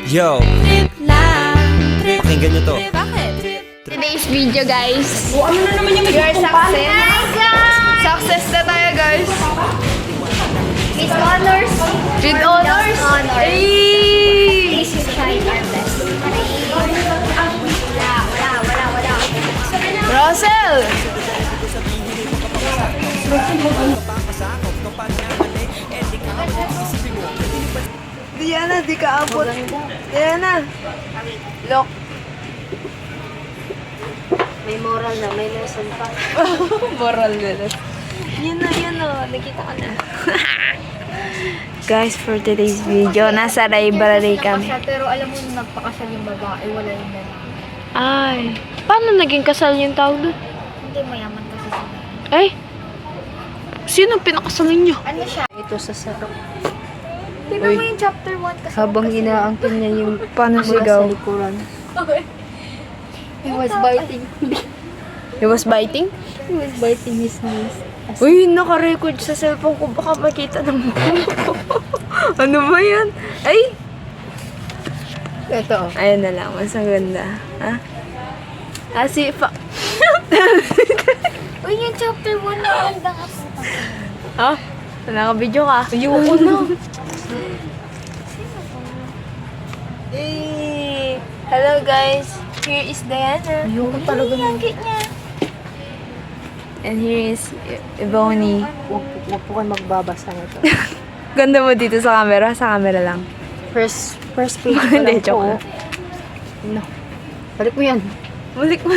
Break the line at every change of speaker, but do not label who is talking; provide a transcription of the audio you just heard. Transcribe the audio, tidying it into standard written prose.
Yo, pakinggan nyo to.
Today's video, guys.
Ano na naman yung
Your success. Success na tayo, guys.
With honors.
With honors. Hey!
Please try our best. Wala.
Russell! Diana, di ka abot. Diana. Look.
May moral na, may lesson pa.
Moral na. Yun na. Nakita ko na. Guys, for today's video, nasa library kami.
Pero alam mo, nagpakasal yung babae, wala yung lalaki.
Ay, paano naging kasal yung tawag doon?
Hindi, mayaman kasi sila.
Ay, sino pinakasalan niyo?
Ano siya?
Ito sa sarap.
Tingnan mo yung chapter 1 kasi.
Habang inaangkin niya yung
Paano
mula
sigaw?
sa likuran. He was biting.
He was biting?
He was biting his knees.
Uy, naka-record sa cellphone ko. Baka makita ng ano ba yan? Ay!
Ito.
Ayan na lang. Mas maganda. Ha? Si pa...
Uy, yung chapter 1 na ganda ka po.
Ha? Naka-video ka?
Ayoko na.
Hey! Hello guys! Here is Diana.
Ayoko talaga na.
Ang cute niya.
And here is Ebony.
Huwag po kayo magbabasa nito.
Ganda mo dito sa camera? Sa camera lang.
First page pa
Hindi,
lang
joke
po. No. Balik mo yan.
Balik mo.